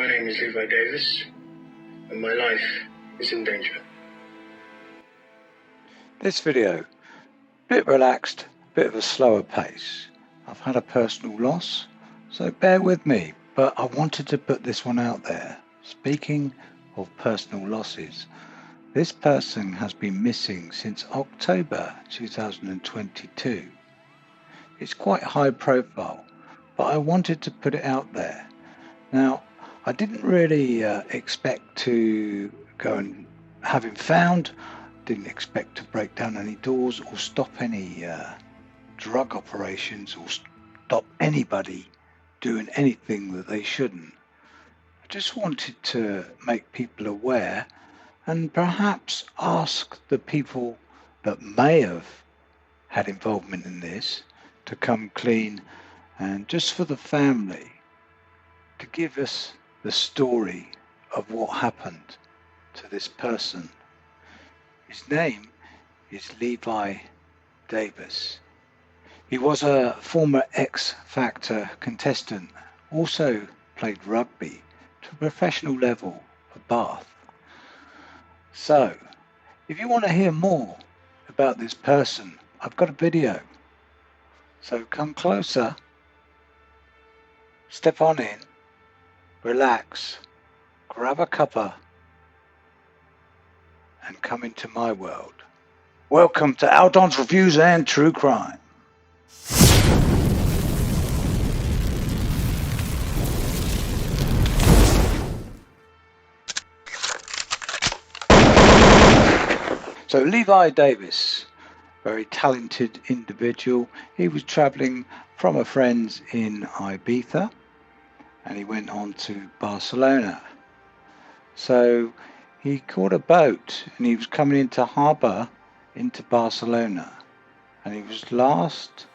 My name is Levi Davis, and my life is in danger. This video, a bit relaxed, a bit of a slower pace. I've had a personal loss, so bear with me, but I wanted to put this one out there. Speaking of personal losses, this person has been missing since October 2022. It's quite high profile, but I wanted to put it out there. Now, I didn't really expect to go and have him found. Didn't expect to break down any doors or stop any drug operations or stop anybody doing anything that they shouldn't. I just wanted to make people aware and perhaps ask the people that may have had involvement in this to come clean, and just for the family to give us the story of what happened to this person. His name is Levi Davis. He was a former X Factor contestant, also played rugby to a professional level for Bath. So, if you want to hear more about this person, I've got a video. So come closer, step on in, relax, grab a cuppa, and come into my world. Welcome to Aldon's Reviews and True Crime. So Levi Davis, very talented individual. He was travelling from a friend's in Ibiza and he went on to Barcelona. So he caught a boat and he was coming into harbour into Barcelona, and he was last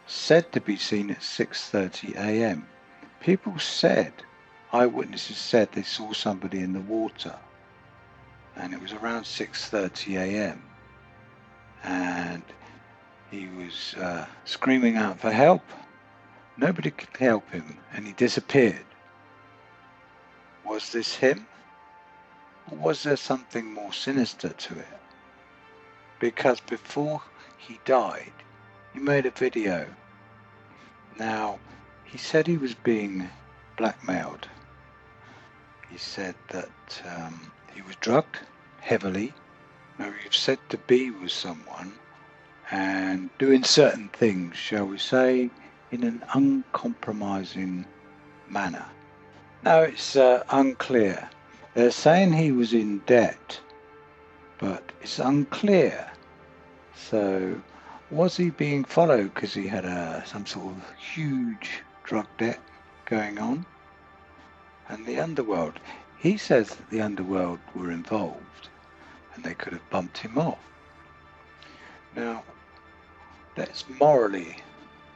said to be seen at 6:30 a.m. People said, eyewitnesses said they saw somebody in the water, and it was around 6:30 a.m. and he was screaming out for help. Nobody could help him and he disappeared. Was this him? Or was there something more sinister to it? Because before he died, he made a video. Now, he said he was being blackmailed. He said that he was drugged heavily. Now, he was said to be with someone and doing certain things, shall we say, in an uncompromising manner. Now, it's unclear. They're saying he was in debt, but it's unclear. So, was he being followed because he had some sort of huge drug debt going on? And the underworld, he says that the underworld were involved and they could have bumped him off. Now, let's morally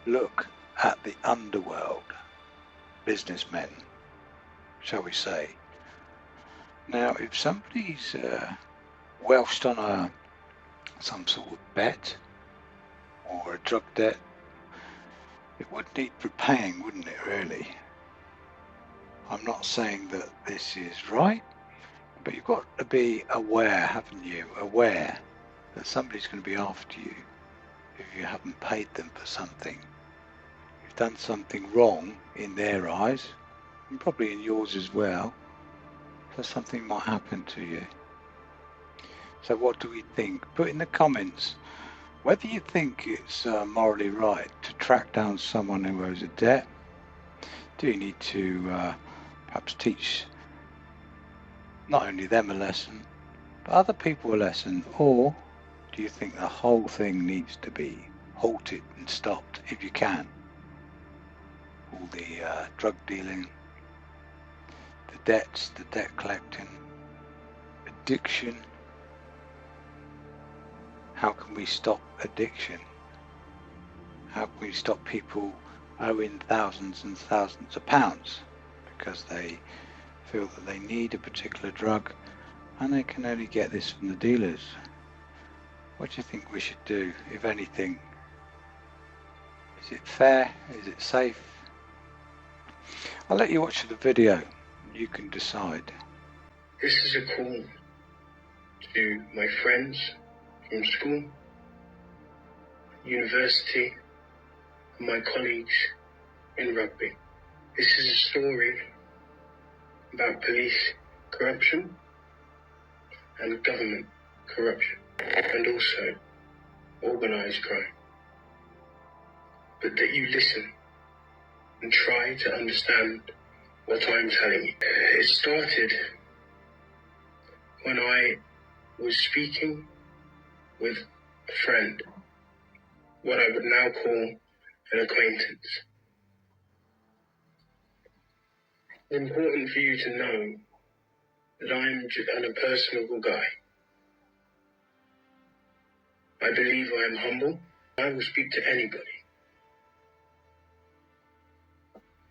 look at the underworld businessmen, shall we say. Now, if somebody's welched on some sort of bet or a drug debt, it would need repaying, wouldn't it, really? I'm not saying that this is right, but you've got to be aware, haven't you? Aware that somebody's going to be after you if you haven't paid them for something. You've done something wrong in their eyes, and probably in yours as well, so something might happen to you. So what do we think? Put in the comments whether you think it's morally right to track down someone who owes a debt. Do you need to perhaps teach not only them a lesson, but other people a lesson? Or do you think the whole thing needs to be halted and stopped if you can? All the drug dealing, the debts, the debt collecting, addiction. How can we stop addiction? How can we stop people owing thousands and thousands of pounds because they feel that they need a particular drug and they can only get this from the dealers? What do you think we should do, if anything? Is it fair? Is it safe? I'll let you watch the video. You can decide. This is a call to my friends from school, university, and my colleagues in rugby. This is a story about police corruption and government corruption, and also organised crime. But that you listen and try to understand what I'm telling you. It started when I was speaking with a friend, what I would now call an acquaintance. It's important for you to know that I'm a personable guy. I believe I am humble. I will speak to anybody.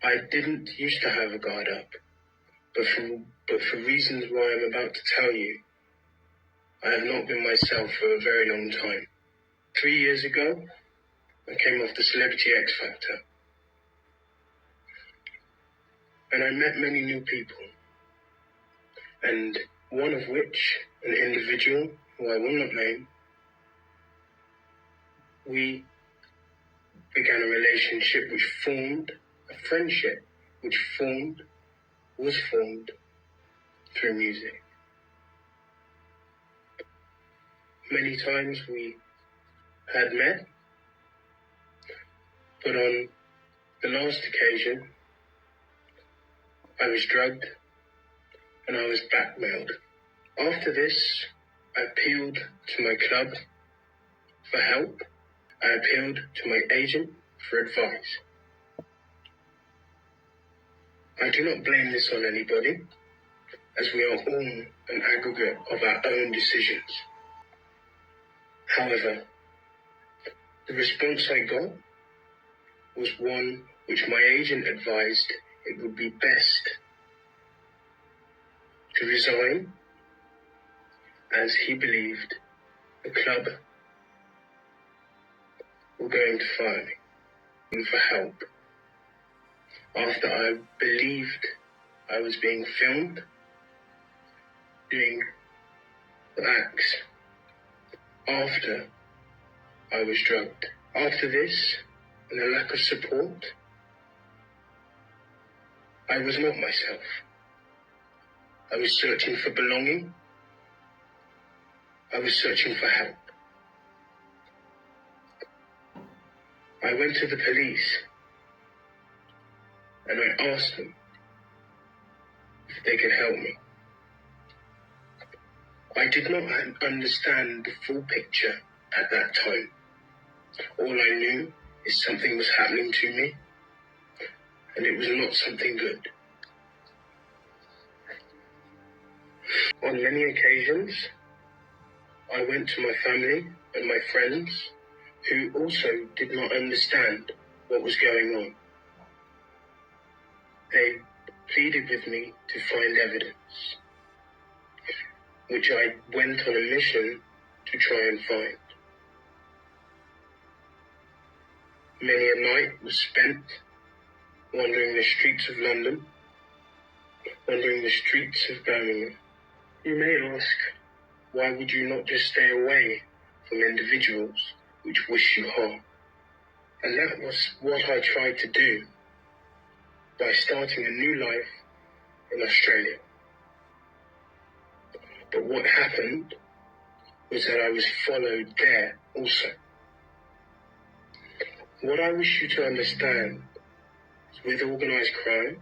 I didn't used to have a guard up, but for reasons why I'm about to tell you, I have not been myself for a very long time. 3 years ago, I came off the Celebrity X Factor, and I met many new people, and one of which, an individual who I will not name, we began a relationship which formed, a friendship which was formed through music. Many times we had met, but on the last occasion, I was drugged and I was blackmailed. After this, I appealed to my club for help. I appealed to my agent for advice. I do not blame this on anybody, as we are all an aggregate of our own decisions. However, the response I got was one which my agent advised it would be best to resign, as he believed the club were going to fire me for help. After I believed I was being filmed doing acts after I was drugged. After this, and a lack of support, I was not myself. I was searching for belonging. I was searching for help. I went to the police and I asked them if they could help me. I did not understand the full picture at that time. All I knew is something was happening to me, and it was not something good. On many occasions, I went to my family and my friends, who also did not understand what was going on. They pleaded with me to find evidence, which I went on a mission to try and find. Many a night was spent wandering the streets of London, wandering the streets of Birmingham. You may ask, why would you not just stay away from individuals which wish you harm? And that was what I tried to do by starting a new life in Australia. But what happened was that I was followed there also. What I wish you to understand is with organised crime,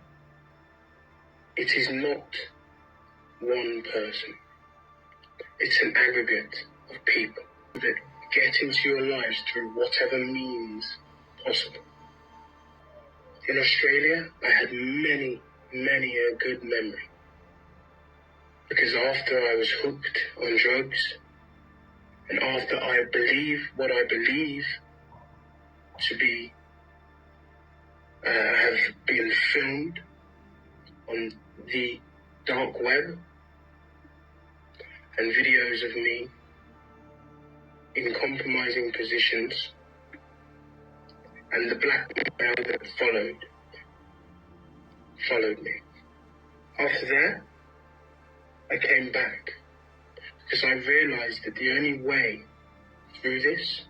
it is not one person. It's an aggregate of people that get into your lives through whatever means possible. In Australia, I had many a good memory. Because after I was hooked on drugs, and after I believe what I believe to be, have been filmed on the dark web, and videos of me in compromising positions, and the blackmail that followed me. After that, I came back because I realised that the only way through this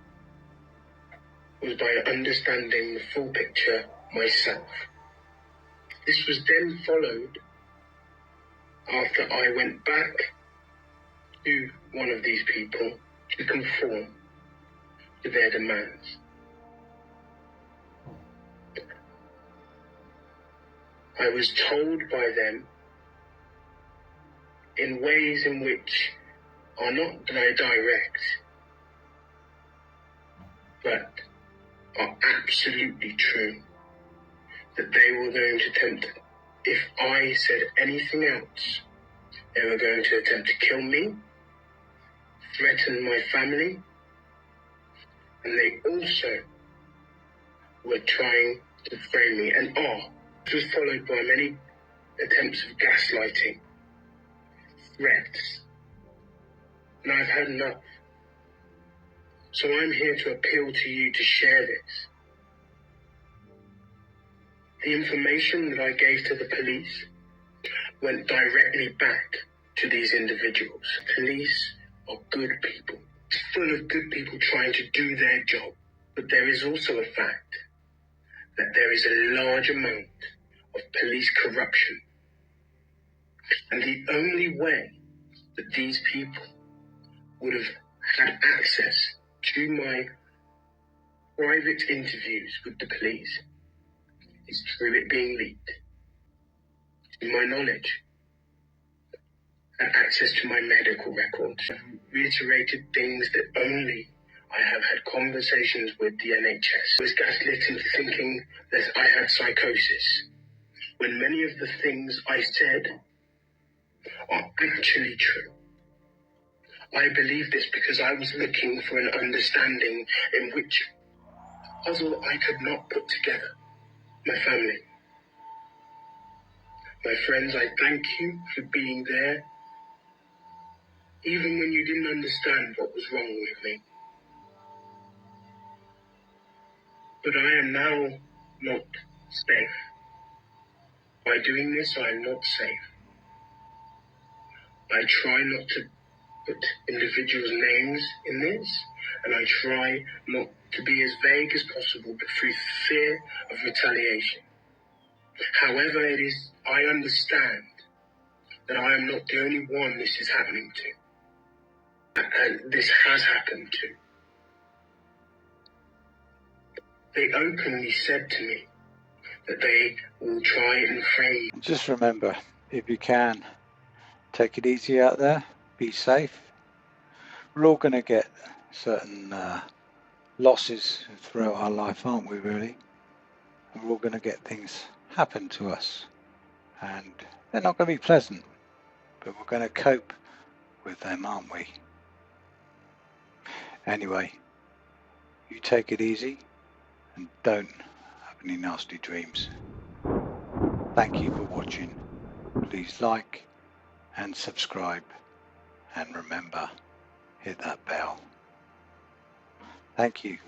was by understanding the full picture myself. This was then followed after I went back to one of these people to conform to their demands. I was told by them in ways in which are not very direct, but are absolutely true, that they were going to attempt, if I said anything else, they were going to attempt to kill me, threaten my family, and they also were trying to frame me, and this was followed by many attempts of gaslighting, threats, and I've had enough. So I'm here to appeal to you to share this. The information that I gave to the police went directly back to these individuals. Police are good people. It's full of good people trying to do their job. But there is also a fact that there is a large amount of police corruption. And the only way that these people would have had access to my private interviews with the police is through it being leaked. To my knowledge, and access to my medical records. I've reiterated things that only I have had conversations with the NHS. I was gaslit into thinking that I had psychosis, when many of the things I said are actually true. I believe this because I was looking for an understanding in which puzzle I could not put together. My family, my friends, I thank you for being there, even when you didn't understand what was wrong with me. But I am now not safe. By doing this, I am not safe. I try not to put individuals' names in this, and I try not to be as vague as possible, but through fear of retaliation. However, I understand that I am not the only one this is happening to. And this has happened to. They openly said to me that they will try and frame. Just remember, if you can, take it easy out there, be safe. We're all going to get certain losses throughout our life, aren't we, really? And we're all going to get things happen to us. And they're not going to be pleasant, but we're going to cope with them, aren't we? Anyway, you take it easy and don't have any nasty dreams. Thank you for watching. Please like and subscribe, and remember, hit that bell. Thank you.